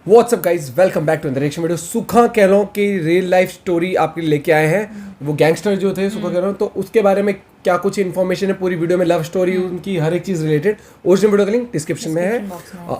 WhatsApp guys, welcome back to direction video. सुखा कैरों की रियल लाइफ स्टोरी आपके लिए लेके आए हैं। वो गैंगस्टर जो थे सुखा कैरों, तो उसके बारे में क्या कुछ इन्फॉर्मेशन है पूरी वीडियो में, लव स्टोरी उनकी हर एक चीज़ रिलेटेड। ओरिजिनल वीडियो का लिंक डिस्क्रिप्शन में है,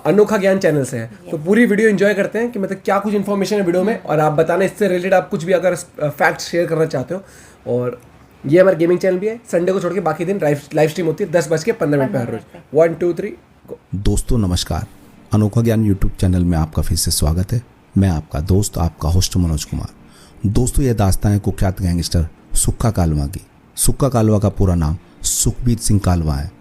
अनोखा ज्ञान चैनल से है। तो पूरी वीडियो एंजॉय करते हैं कि मतलब क्या कुछ इन्फॉर्मेशन है वीडियो में, और आप बताना इससे रिलेटेड आप कुछ भी अगर फैक्ट शेयर करना चाहते हो। और ये हमारा गेमिंग चैनल भी है, संडे को छोड़ के बाकी दिन लाइव स्ट्रीम होती है 10:15 पर हर रोज। 1 2 3 गो। दोस्तों नमस्कार, अनोखा ज्ञान यूट्यूब चैनल में आपका फिर से स्वागत है। मैं आपका दोस्त, आपका होस्ट मनोज कुमार। दोस्तों ये दास्तान है कुख्यात गैंगस्टर सुक्खा कालवा की। सुक्खा कालवा का पूरा नाम सुखबीर सिंह कालवा है।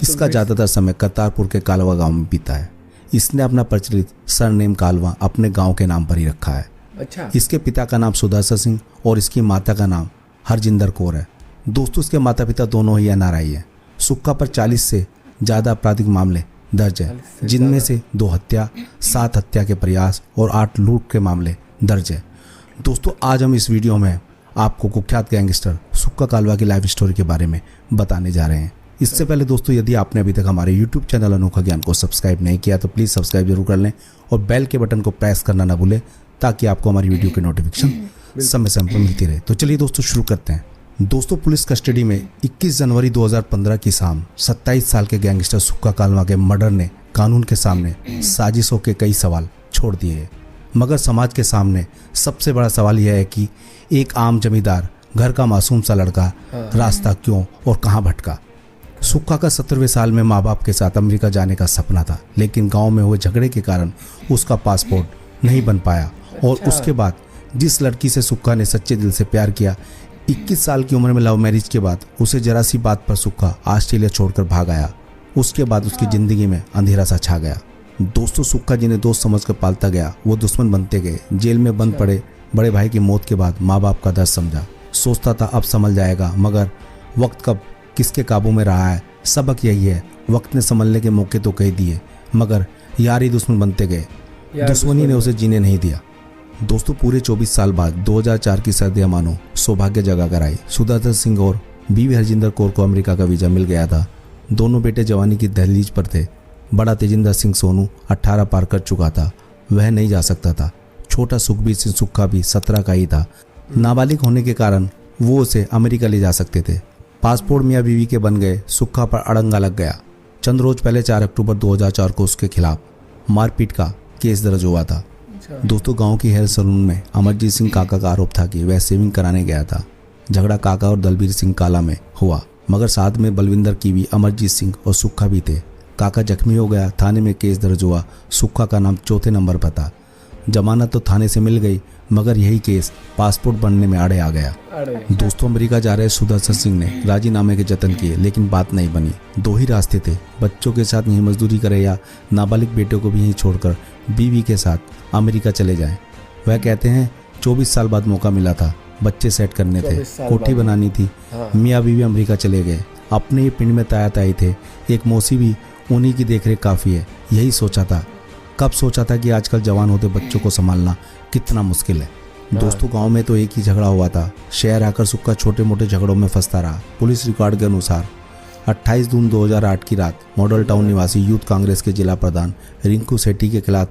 इसका ज़्यादातर समय करतारपुर के कालवा गांव में बीता है। इसने अपना प्रचलित सरनेम कालवा अपने गांव के नाम पर ही रखा है। अच्छा। इसके पिता का नाम सुदर्शन सिंह और इसकी माता का नाम हरजिंदर कौर है। दोस्तों इसके माता पिता दोनों ही एनआरआई हैं। सुक्खा पर 40 से ज़्यादा आपराधिक मामले दर्ज है, जिनमें से 2 हत्या, 7 हत्या के प्रयास और 8 लूट के मामले दर्ज है। दोस्तों आज हम इस वीडियो में आपको कुख्यात गैंगस्टर सुक्खा कालवा की लाइफ स्टोरी के बारे में बताने जा रहे हैं। इससे पहले दोस्तों यदि आपने अभी तक हमारे यूट्यूब चैनल अनोखा ज्ञान को सब्सक्राइब नहीं किया तो प्लीज़ सब्सक्राइब जरूर कर लें और बेल के बटन को प्रेस करना ना भूलें, ताकि आपको हमारी वीडियो की नोटिफिकेशन समय समय पर मिलती रहे। तो चलिए दोस्तों शुरू करते हैं। दोस्तों पुलिस कस्टडी में 21 जनवरी 2015 की शाम 27 साल के गैंगस्टर सुक्खा कालवा के मर्डर ने कानून के सामने साजिशों के कई सवाल छोड़ दिए हैं। मगर समाज के सामने सबसे बड़ा सवाल यह है कि एक आम जमींदार घर का मासूम सा लड़का रास्ता क्यों और कहां भटका। सुक्खा का 17वें साल में माँ बाप के साथ अमेरिका जाने का सपना था, लेकिन गांव में हुए झगड़े के कारण उसका पासपोर्ट नहीं बन पाया। और उसके बाद जिस लड़की से सुक्खा ने सच्चे दिल से प्यार किया, 21 साल की उम्र में लव मैरिज के बाद उसे जरा सी बात पर सुक्खा ऑस्ट्रेलिया छोड़कर भाग आया। उसके बाद उसकी जिंदगी में अंधेरा सा छा गया। दोस्तों सुक्खा जिन्हें दोस्त समझकर पालता गया वो दुश्मन बनते गए। जेल में बंद पड़े बड़े भाई की मौत के बाद माँ बाप का दर्द समझा। सोचता था अब संभल जाएगा, मगर वक्त कब किसके काबू में रहा है। सबक यही है, वक्त ने संभलने के मौके तो कह दिए, मगर यार ही दुश्मन बनते गए। दुश्मनी ने उसे जीने नहीं दिया। दोस्तों पूरे 24 साल बाद 2004 की सर्दियां मानो सौभाग्य जगा कर आई। सुदर्शन सिंह और बीवी हरजिंदर कौर को अमेरिका का वीजा मिल गया था। दोनों बेटे जवानी की दहलीज पर थे। बड़ा तेजिंदर सिंह सोनू 18 पार कर चुका था, वह नहीं जा सकता था। छोटा सुखबीर सिंह सुक्खा भी 17 का ही था। नाबालिग होने के कारण वो उसे अमेरिका ले जा सकते थे। पासपोर्ट मियाँ बीवी के बन गए। सुक्खा पर अड़ंगा लग गया। चंद रोज पहले 4 अक्टूबर 2004 को उसके खिलाफ मारपीट का केस दर्ज हुआ था। दोस्तों गांव की हेयर सैलून में अमरजीत सिंह काका का आरोप था कि वह शेविंग कराने गया था। झगड़ा काका और दलबीर सिंह काला में हुआ, मगर साथ में बलविंदर की भी अमरजीत सिंह और सुक्खा भी थे। काका जख्मी हो गया, थाने में केस दर्ज हुआ। सुक्खा का नाम 4थे नंबर पर था। जमानत तो थाने से मिल गई, मगर यही केस पासपोर्ट बनने में आड़े आ गया। दोस्तों अमेरिका जा रहे सुदर्शन सिंह ने राजीनामे के जतन किए, लेकिन बात नहीं बनी। 2 ही रास्ते थे, बच्चों के साथ यहीं मजदूरी करे या नाबालिग बेटे को भी यहीं छोड़कर बीवी के साथ अमेरिका चले जाएं। वह कहते हैं 24 साल बाद मौका मिला था, बच्चे सेट करने थे, कोठी बनानी थी। मियाँ बीवी अमेरिका चले गए। अपने ही पिंड में ताया ताई थे, एक मौसी भी, उन्हीं की देखरेख काफ़ी है। यही सोचा था, कब सोचा था कि आजकल जवान होते बच्चों को संभालना कितना मुश्किल है। दोस्तों गांव में तो एक ही झगड़ा हुआ था। शहर आकर सुक्खा छोटे मोटे झगड़ों में फंसता रहा। पुलिस रिकॉर्ड के अनुसार 28 जून 2008 की रात मॉडल टाउन निवासी यूथ कांग्रेस के जिला प्रधान रिंकू सेठी के खिलाफ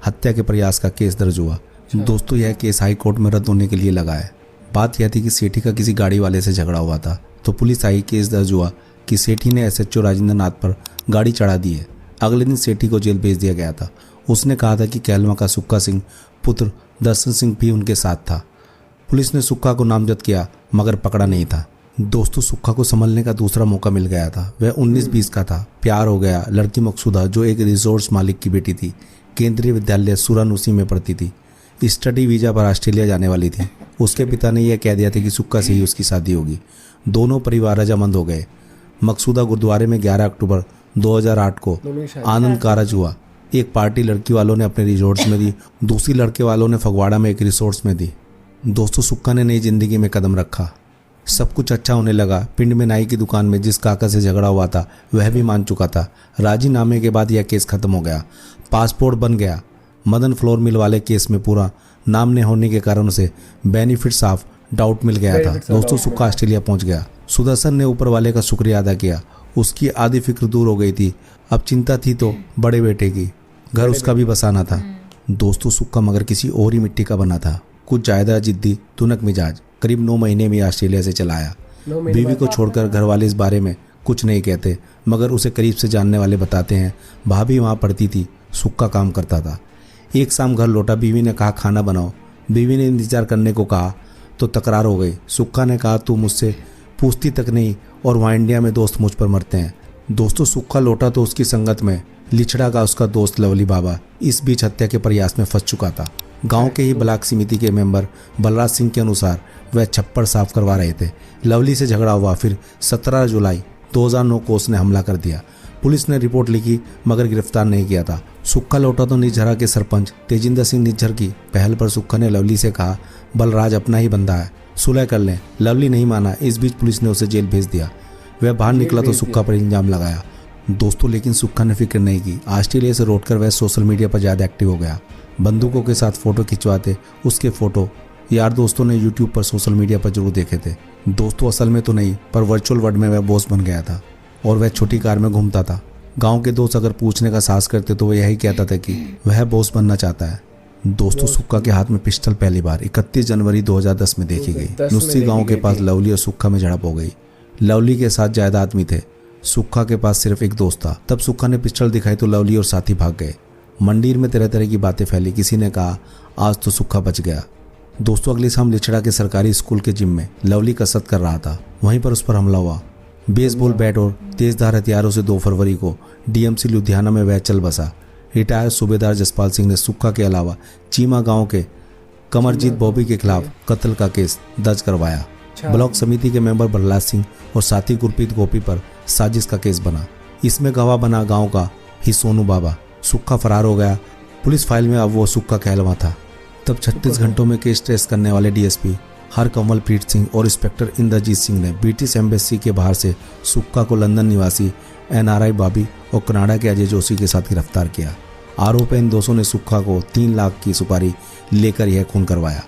हत्या के प्रयास का केस दर्ज हुआ। दोस्तों यह केस हाई कोर्ट में रद्द होने के लिए लगा है। बात यह थी कि सेठी का किसी गाड़ी वाले से झगड़ा हुआ था, तो पुलिस आई। केस दर्ज हुआ कि सेठी ने एसएचओ राजेंद्र नाथ पर गाड़ी चढ़ा दी है। अगले दिन सेठी को जेल भेज दिया गया था। उसने कहा था कि कैलवा का सुक्खा सिंह पुत्र दर्शन सिंह भी उनके साथ था। पुलिस ने सुक्खा को नामजद किया, मगर पकड़ा नहीं था। दोस्तों सुक्खा को संभलने का दूसरा मौका मिल गया था। वह 19-20 का था। प्यार हो गया। लड़की मकसूदा जो एक रिसोर्स मालिक की बेटी थी, केंद्रीय विद्यालय सुरानुसी में पढ़ती थी, स्टडी वीजा पर ऑस्ट्रेलिया जाने वाली थी। उसके पिता ने यह कह दिया था कि सुक्खा से ही उसकी शादी होगी। दोनों परिवार रजामंद हो गए। मकसूदा गुरुद्वारे में 11 अक्टूबर 2008 को आनंद कारज हुआ। एक पार्टी लड़की वालों ने अपने रिसोर्ट्स में दी, दूसरी लड़के वालों ने फगवाड़ा में एक रिसोर्ट्स में दी। दोस्तों सुक्खा ने नई जिंदगी में कदम रखा। सब कुछ अच्छा होने लगा। पिंड में नाई की दुकान में जिस काका से झगड़ा हुआ था वह भी मान चुका था। राजीनामे के बाद यह केस खत्म हो गया। पासपोर्ट बन गया। मदन फ्लोर मिल वाले केस में पूरा नाम न होने के कारण उसे बेनिफिट्स ऑफ डाउट मिल गया था। दोस्तों सुक्खा ऑस्ट्रेलिया पहुंच गया। सुदर्शन ने ऊपर वाले का शुक्रिया अदा किया। उसकी आधी फिक्र दूर हो गई थी। अब चिंता थी तो बड़े बेटे की, घर उसका भी बसाना था। दोस्तों सुक्का मगर किसी और ही मिट्टी का बना था, कुछ ज़्यादा जिद्दी, तुनक मिजाज। करीब 9 महीने में ऑस्ट्रेलिया से चला आया। बीवी को छोड़कर घर वाले इस बारे में कुछ नहीं कहते, मगर उसे करीब से जानने वाले बताते हैं भाभी वहाँ पढ़ती थी, सुक्का काम करता था। एक शाम घर लौटा, बीवी ने कहा खाना बनाओ। बीवी ने इंतजार करने को कहा तो तकरार हो गई। सुक्का ने कहा तू मुझसे पूछती तक नहीं, और वहाँ इंडिया में दोस्त मुझ पर मरते हैं। दोस्तों सुक्का लौटा तो उसकी संगत में लिछड़ा का उसका दोस्त लवली बाबा इस बीच हत्या के प्रयास में फंस चुका था। गांव के ही ब्लॉक समिति के मेंबर बलराज सिंह के अनुसार वह छप्पर साफ करवा रहे थे। लवली से झगड़ा हुआ, फिर 17 जुलाई 2009 को उसने हमला कर दिया। पुलिस ने रिपोर्ट लिखी मगर गिरफ्तार नहीं किया था। सुक्का लौटा तो निझरा के सरपंच तेजिंदर सिंह निझर की पहल पर सुक्का ने लवली से कहा बलराज अपना ही बंदा है, सुलह कर लें। लवली नहीं माना। इस बीच पुलिस ने उसे जेल भेज दिया। वह बाहर निकला तो सुक्का पर इल्जाम लगाया। दोस्तों लेकिन सुक्का ने फिक्र नहीं की। ऑस्ट्रेलिया से लौटकर वह सोशल मीडिया पर ज़्यादा एक्टिव हो गया। बंदूकों के साथ फोटो खिंचवाते उसके फोटो यार दोस्तों ने यूट्यूब पर सोशल मीडिया पर जरूर देखे थे। दोस्तों असल में तो नहीं, पर वर्चुअल वर्ल्ड में वह बॉस बन गया था और वह छोटी कार में घूमता था। गांव के दोस्त अगर पूछने का साहस करते तो वह यही कहता था कि वह बॉस बनना चाहता है। दोस्तों सुक्का के हाथ में पिस्टल पहली बार 31 जनवरी 2010 में देखी गई। नुस्सी गांव के पास लवली और सुक्का में झड़प हो गई। लवली के साथ ज्यादा आदमी थे, सुक्का के पास सिर्फ एक दोस्त था। तब सुक्का ने पिस्टल दिखाई तो लवली और साथी भाग गए। मंडीर में तरह तरह की बातें फैली। किसी ने कहा आज तो सुक्का बच गया। दोस्तों अगली शाम लिछड़ा के सरकारी स्कूल के जिम में लवली कसरत कर रहा था, वहीं पर उस पर हमला हुआ। बेसबॉल बैट और तेजधार हथियारों से 2 फरवरी को डीएमसी लुधियाना में वह चल बसा। रिटायर्ड सूबेदार जसपाल सिंह ने सुक्का के अलावा चीमा गांव के कमरजीत बॉबी के खिलाफ कत्ल का केस दर्ज करवाया। ब्लॉक समिति के मेंबर बलराज सिंह और साथी गुरप्रीत गोपी पर साजिश का केस बना। इसमें गवाह बना गांव का ही सोनू बाबा। सुक्का फरार हो गया। पुलिस फाइल में अब वो सुक्का कहलवा था। तब 36 घंटों में केस ट्रेस करने वाले डीएसपी हरकमलप्रीत सिंह और इंस्पेक्टर इंद्रजीत सिंह ने ब्रिटिश एम्बेसी के बाहर से सुक्का को लंदन निवासी एनआरआई बॉबी और कनाडा के अजय जोशी के साथ गिरफ्तार किया। आरोप है इन दोषों ने सुक्का को 3 लाख की सुपारी लेकर यह खून करवाया।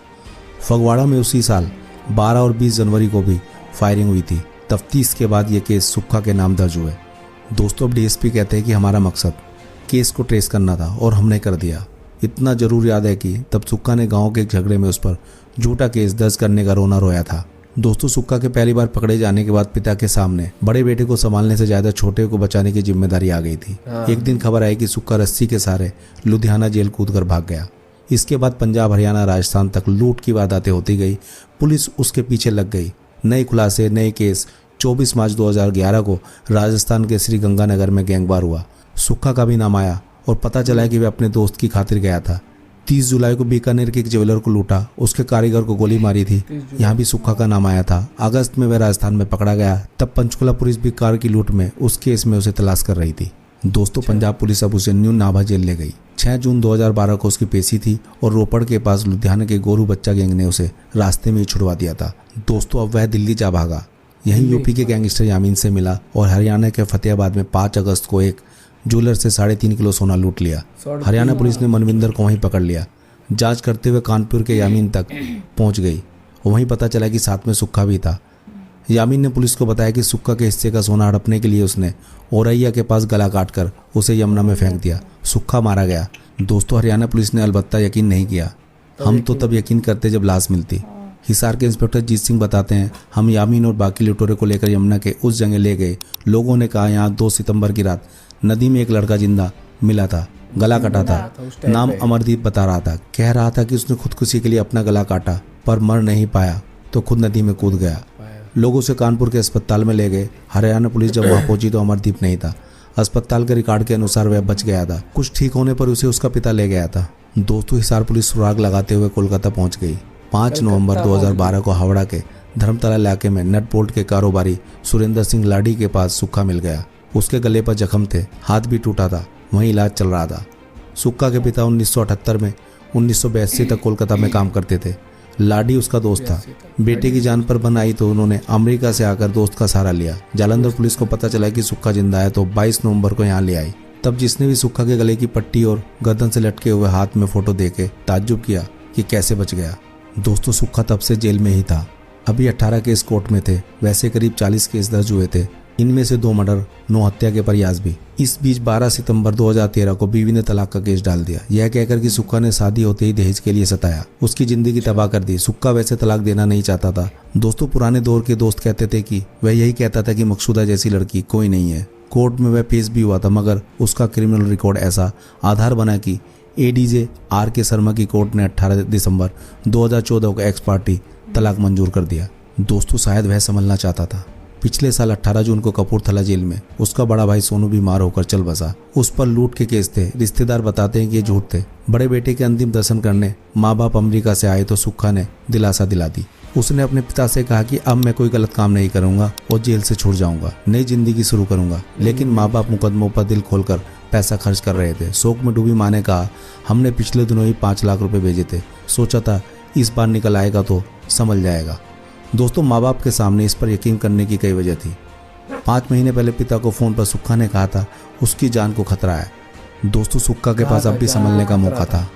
फगवाड़ा में उसी साल 12 और 20 जनवरी को भी फायरिंग हुई थी। तफ्तीश के बाद ये केस सुक्का के नाम दर्ज हुए। दोस्तों अब डीएसपी कहते हैं कि हमारा मकसद केस को ट्रेस करना था और हमने कर दिया। इतना जरूर याद है कि तब सुक्का ने गांव के झगड़े में उस पर झूठा केस दर्ज करने का रोना रोया था। दोस्तों सुक्का के पहली बार पकड़े जाने के बाद पिता के सामने बड़े बेटे को संभालने से ज्यादा छोटे को बचाने की जिम्मेदारी आ गई थी। एक दिन खबर आई कि सुक्का रस्सी के सहारे लुधियाना जेल कूदकर भाग गया। इसके बाद पंजाब, हरियाणा, राजस्थान तक लूट की वारदातें होती गई। पुलिस उसके पीछे लग गई। नए खुलासे, नए केस। 24 मार्च 2011 को राजस्थान के श्री गंगानगर में गैंगवार हुआ। सुक्का का भी नाम आया और पता चला कि वह अपने दोस्त की खातिर गया था। 30 जुलाई को बीकानेर के एक ज्वेलर को लूटा, उसके कारीगर को गोली मारी थी। यहाँ भी सुक्का का नाम आया था। अगस्त में वह राजस्थान में पकड़ा गया। तब पंचकुला पुलिस भी कार की लूट में उस केस में उसे तलाश कर रही थी। दोस्तों पंजाब पुलिस अब उसे न्यू नाभा जेल ले गई। 6 जून 2012 को उसकी पेशी थी और रोपड़ के पास लुधियाना के गोरू बच्चा गैंग ने उसे रास्ते में ही छुड़वा दिया था। दोस्तों अब वह दिल्ली जा भागा। यहीं यूपी के गैंगस्टर यामीन से मिला और हरियाणा के फतेहाबाद में 5 अगस्त को एक ज्वेलर से 3.5 किलो सोना लूट लिया। हरियाणा पुलिस ने मनविंदर को वहीं पकड़ लिया। जांच करते हुए कानपुर के यामीन तक पहुंच गई। वहीं पता चला कि साथ में सुक्का भी था। यामीन ने पुलिस को बताया कि सुक्का के हिस्से का सोना हड़पने के लिए उसने औरैया के पास गला काटकर उसे यमुना में फेंक दिया। सुक्का मारा गया। दोस्तों हरियाणा पुलिस ने अलबत्ता यकीन नहीं किया। हम तो तब यकीन करते जब लाश मिलती। हिसार के इंस्पेक्टर जीत सिंह बताते हैं, हम यामीन और बाकी लुटेरों को लेकर यमुना के उस जगह ले गए। लोगों ने कहा यहाँ 2 सितंबर की रात नदी में एक लड़का जिंदा मिला था, गला कटा था। नाम अमरदीप बता रहा था। कह रहा था कि उसने खुदकुशी के लिए अपना गला काटा पर मर नहीं पाया तो खुद नदी में कूद गया। लोग उसे कानपुर के अस्पताल में ले गए। हरियाणा पुलिस जब वहां पहुंची तो अमरदीप नहीं था। अस्पताल के रिकॉर्ड के अनुसार वह बच गया था। कुछ ठीक होने पर उसे उसका पिता ले गया था। दोस्तों हिसार पुलिस सुराग लगाते हुए कोलकाता पहुंच गई। 5 नवंबर 2012 को हावड़ा के धर्मतला इलाके में नट बोल्ट के कारोबारी सुरेंद्र सिंह लाडी के पास सुक्का मिल गया। उसके गले पर जख्म थे, हाथ भी टूटा था, वहीं इलाज चल रहा था। सुक्का के पिता 1978 में 1982 तक कोलकाता में काम करते थे। लाडी उसका दोस्त था। बेटे की जान पर बन आई तो उन्होंने अमेरिका से आकर दोस्त का सहारा लिया। जालंधर पुलिस को पता चला कि सुक्का जिंदा है तो 22 नवंबर को यहाँ ले आई। तब जिसने भी सुक्का के गले की पट्टी और गर्दन से लटके हुए हाथ में फोटो देके ताज्जुब किया कि कैसे बच गया। दोस्तों सुक्का तब से जेल में ही था। अभी 18 केस कोर्ट में थे। वैसे करीब 40 केस दर्ज हुए थे। इनमें से 2 मर्डर, 9 हत्या के प्रयास भी। इस बीच 12 सितंबर 2013 को बीवी ने तलाक का केस डाल दिया, यह कहकर कि सुक्का ने शादी होते ही दहेज के लिए सताया, उसकी जिंदगी तबाह कर दी। सुक्का वैसे तलाक देना नहीं चाहता था। दोस्तों, पुराने दौर के दोस्त कहते थे कि वह यही कहता था कि मकसूदा जैसी लड़की कोई नहीं है। कोर्ट में वह पेश भी हुआ था, मगर उसका क्रिमिनल रिकॉर्ड ऐसा आधार बना कि एडीजे आर के शर्मा की कोर्ट ने 18 दिसंबर 2014 को एक्स पार्टी तलाक मंजूर कर दिया। दोस्तों, शायद वह संभलना चाहता था। पिछले साल 18 जून को कपूरथला जेल में उसका बड़ा भाई सोनू बीमार होकर चल बसा। उस पर लूट के केस थे। रिश्तेदार बताते हैं कि ये झूठ थे। बड़े बेटे के अंतिम दर्शन करने माँ बाप अमेरिका से आए तो सुक्का ने दिलासा दिला दी। उसने अपने पिता से कहा कि अब मैं कोई गलत काम नहीं करूंगा और जेल से छूट जाऊंगा, नई जिंदगी शुरू करूंगा। लेकिन माँ बाप मुकदमों पर दिल खोलकर पैसा खर्च कर रहे थे। शोक में डूबी माँ ने कहा, हमने पिछले दिनों ही 5 लाख रुपए भेजे थे, सोचा था इस बार निकल आएगा तो संभल जाएगा। दोस्तों, माँ बाप के सामने इस पर यकीन करने की कई वजह थी। 5 महीने पहले पिता को फोन पर सुक्का ने कहा था उसकी जान को खतरा है। दोस्तों, सुक्का के पास अब भी संभलने का मौका था।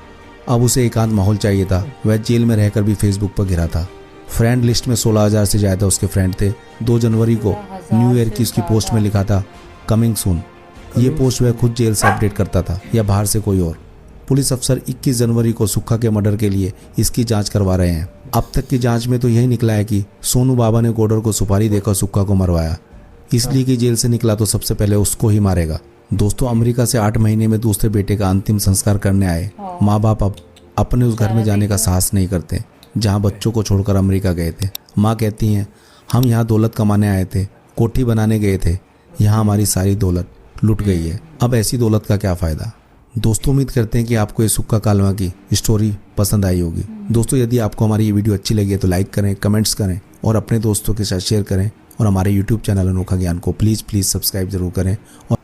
अब उसे एकांत माहौल चाहिए था। वह जेल में रहकर भी फेसबुक पर घिरा था। फ्रेंड लिस्ट में 16,000 से ज़्यादा उसके फ्रेंड थे। 2 जनवरी को न्यू ईयर की उसकी पोस्ट में लिखा था कमिंग सून। ये पोस्ट वह खुद जेल से अपडेट करता था या बाहर से कोई और। पुलिस अफसर 21 जनवरी को सुक्का के मर्डर के लिए इसकी जांच करवा रहे हैं। अब तक की जांच में तो यही निकला है कि सोनू बाबा ने गोडर को सुपारी देकर सुक्का को मरवाया, इसलिए कि जेल से निकला तो सबसे पहले उसको ही मारेगा। दोस्तों, अमेरिका से 8 महीने में दूसरे बेटे का अंतिम संस्कार करने आए माँ बाप अब अपने उस घर में जाने का साहस नहीं करते जहाँ बच्चों को छोड़कर अमेरिका गए थे। माँ कहती हैं, हम यहाँ दौलत कमाने आए थे, कोठी बनाने गए थे, यहाँ हमारी सारी दौलत लुट गई है, अब ऐसी दौलत का क्या फ़ायदा। दोस्तों, उम्मीद करते हैं कि आपको ये सुक्का कालवा की स्टोरी पसंद आई होगी। दोस्तों, यदि आपको हमारी ये वीडियो अच्छी लगी है तो लाइक करें, कमेंट्स करें और अपने दोस्तों के साथ शेयर करें। और हमारे यूट्यूब चैनल अनोखा ज्ञान को प्लीज़ सब्सक्राइब जरूर करें। और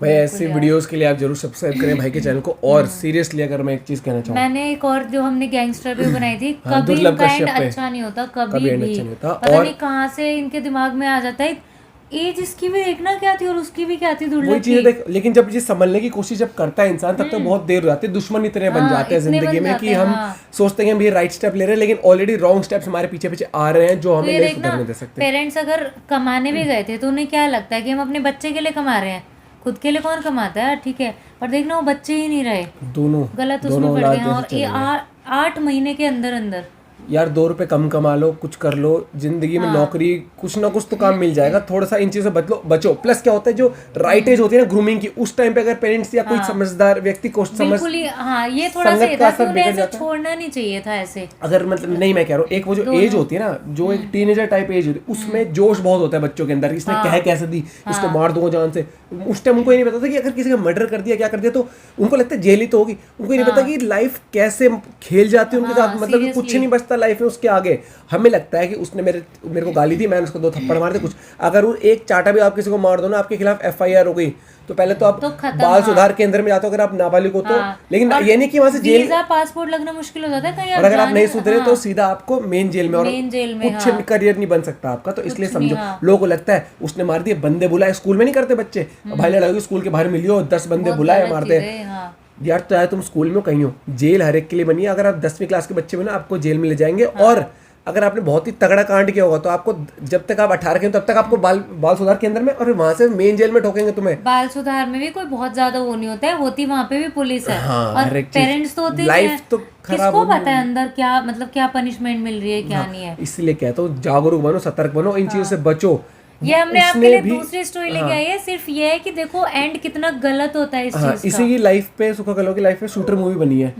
भाई ऐसे वीडियोस के लिए आप जरूर सब्सक्राइब करें भाई के चैनल को। और सीरियसली अगर मैं एक चीज़ कहना चाहूँ, मैंने एक और जो हमने गैंगस्टर पे बनाई थी, कभी दुर्लभ इनका एंड कश्यप पे। अच्छा नहीं होता, कभी कभी एंड भी अच्छा नहीं होता। पता और नहीं कहाँ से इनके दिमाग में आ जाता है। एज इसकी भी देखना क्या थी और उसकी भी क्या थी, वही दुर्लभ चीज़ की। देख, लेकिन जब ये संभलने की कोशिश जब करता है इंसान तब तक बहुत देर हो जाती है। दुश्मन इतने बन जाते हैं इतने जिंदगी बन में जाते कि हैं, हम हाँ। सोचते हैं हम ये राइट स्टेप ले रहे हैं, लेकिन ऑलरेडी रॉन्ग स्टेप्स हमारे पीछे पीछे आ रहे हैं जो तो हमें ये नहीं देखना, सुधरने दे सकते। पेरेंट्स अगर कमाने भी गए थे तो उन्हें क्या लगता है कि हम अपने बच्चे के लिए कमा रहे हैं, खुद के लिए कौन कमाता है, ठीक है, पर देखना वो बच्चे ही नहीं रहे, दोनों गलत उसमें दोनों पड़ औलाद गए हैं। जैसे और चल ये रहे हैं। 8 महीने के अंदर अंदर यार 2 रुपए कम कमा लो, कुछ कर लो जिंदगी में, नौकरी कुछ ना कुछ तो काम मिल जाएगा। थोड़ा सा इन चीजों से बचो। प्लस क्या होता है, जो राइट एज होती है ना ग्रूमिंग की, उस टाइम पे अगर पेरेंट्स या कोई समझदार व्यक्ति को समझ, बिल्कुल ही, हाँ, ये थोड़ा सा संगत ये का था असर कि उन्हें बिगड़ ऐसे जाता है। छोड़ना नहीं चाहिए था ऐसे। अगर मतलब नहीं, मैं कह रहा हूँ एक वो जो एज होती है ना, जो एक टीनेजर टाइप एज होती है, उसमें जोश बहुत होता है बच्चों के अंदर। इसने कह कैसे दी, इसको मार दूंगा जान से। उस टाइम उनको ये नहीं पता था कि अगर किसी का मर्डर कर दिया, क्या कर दिया, तो उनको लगता है जेल ही तो होगी। उनको ये नहीं पता कि लाइफ कैसे खेल जाती है उनके साथ, मतलब कि कुछ नहीं बचता लाइफ में उसके आगे। हमें लगता है कि उसने मेरे को गाली दी, मैंने उसको 2 थप्पड़ मार दिए, कुछ। अगर वो एक चाटा भी आप किसी को मार दो ना, आपके खिलाफ FIR हो गई तो पहले तो आप बाल सुधार केंद्र में जाते हो अगर आप नाबालिग हो तो। लेकिन ये नहीं कि वहां से जेल, वीजा पासपोर्ट लगना मुश्किल हो जाता है कहीं, और अगर आप नहीं सुधरे तो सीधा आपको मेन जेल में, और मेन जेल में, कुछ करियर नहीं बन सकता आपका। तो इसलिए समझो, लोगों को लगता है उसने मार दिए, बंदे बुलाए। स्कूल में नहीं करते बच्चे, भाई लड़ाई स्कूल के बाहर मिलियो, 10 बंदे बुलाए मारते हैं। यार चाहे तुम स्कूल में कहीं हो, जेल हर एक के लिए बनी है। अगर आप 10वीं क्लास के बच्चे में ना, आपको जेल में ले जाएंगे। और अगर आपने बहुत ही तगड़ा कांड किया होगा तो आपको, जब तक आप 18 के हो तब तक आपको बाल सुधार केंद्र में, और वहां से मेन जेल में ठोकेंगे तुम्हें। बाल सुधार में भी कोई बहुत ज्यादा वो नहीं होता है, होती वहां पे भी पुलिस है। हाँ, और पेरेंट्स तो होते लाइफ हैं, तो खराब किसको पता है अंदर क्या, मतलब क्या पनिशमेंट मिल रही है, क्या नहीं है। इसलिए कहता हूँ जागरूक बनो, सतर्क बनो, इन चीजों से बचो। ये हमने आपके उसने लिए भी, दूसरी स्टोरी लेके आई है, सिर्फ ये है कि देखो एंड कितना गलत होता है इस चीज का। इसी की लाइफ पे, सुखा कलो की लाइफ पे शूटर मूवी बनी है।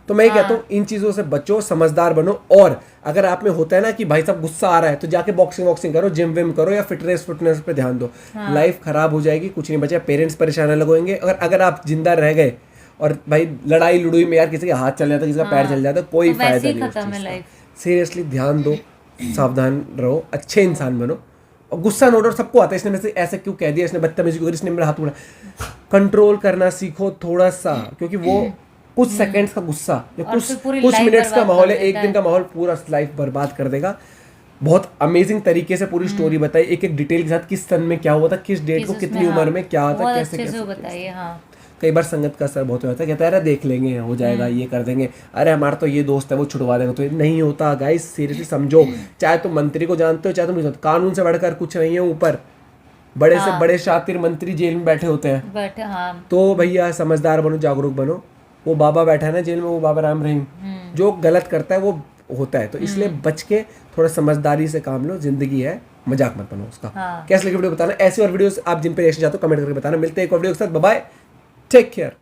तो मैं ये कहता हूँ इन चीजों से बचो, समझदार बनो। और अगर आप में होता है ना कि भाई साहब गुस्सा आ रहा है, तो जाके बॉक्सिंग करो, जिम विम करो, या फिटनेस पे ध्यान दो। लाइफ खराब हो जाएगी, कुछ नहीं बचा, पेरेंट्स परेशान अलग होंगे। और अगर आप जिंदा रह गए और भाई लड़ाई लड़ुई में यार किसी का हाथ चल जाता है, किसी का पैर चल जाता है, कोई फायदा नहीं उस चीज़ का। सीरियसली ध्यान दो, सावधान रहो, अच्छे इंसान बनो। और गुस्सा नोट, और सबको आता है, इसने मेरे से ऐसे क्यों कह दिया, इसने बदतमीजी क्यों करी, इसने मेरा हाथ उड़ा। कंट्रोल करना सीखो थोड़ा सा, क्योंकि वो कुछ सेकंड्स का गुस्सा या कुछ मिनट्स का माहौल है, एक दिन का माहौल पूरा लाइफ बर्बाद कर देगा। बहुत अमेजिंग तरीके से पूरी स्टोरी बताई, एक एक डिटेल के साथ, किस सन में क्या हुआ था, किस डेट को कितनी उम्र में क्या था, कैसे कैसे बताइए। हाँ, कई बार संगत का असर बहुत होता है, कहता है अरे देख लेंगे, हो जाएगा, ये कर देंगे, अरे हमारा तो ये दोस्त है वो छुड़वा देगा, तो ये नहीं होता गाइस। सीरियसली समझो, चाहे तुम मंत्री को जानते हो, चाहे तुम नहीं जानते, कानून से बढ़कर कुछ नहीं है ऊपर। बड़े से बड़े शातिर मंत्री जेल में बैठे होते हैं, बट हाँ तो भैया समझदार बनो, जागरूक बनो। वो बाबा बैठा है ना जेल में, वो बाबा राम रहीम, जो गलत करता है वो होता है, तो इसलिए बच के थोड़ा समझदारी से काम लो, जिंदगी है, मजाक मत बनो उसका। हाँ। कैसे लगे वीडियो बताना, ऐसी और वीडियोस आप जिन पे रिएक्शन चाहते हो कमेंट करके बताना। मिलते हैं एक और वीडियो के साथ, बाय बाय, टेक केयर।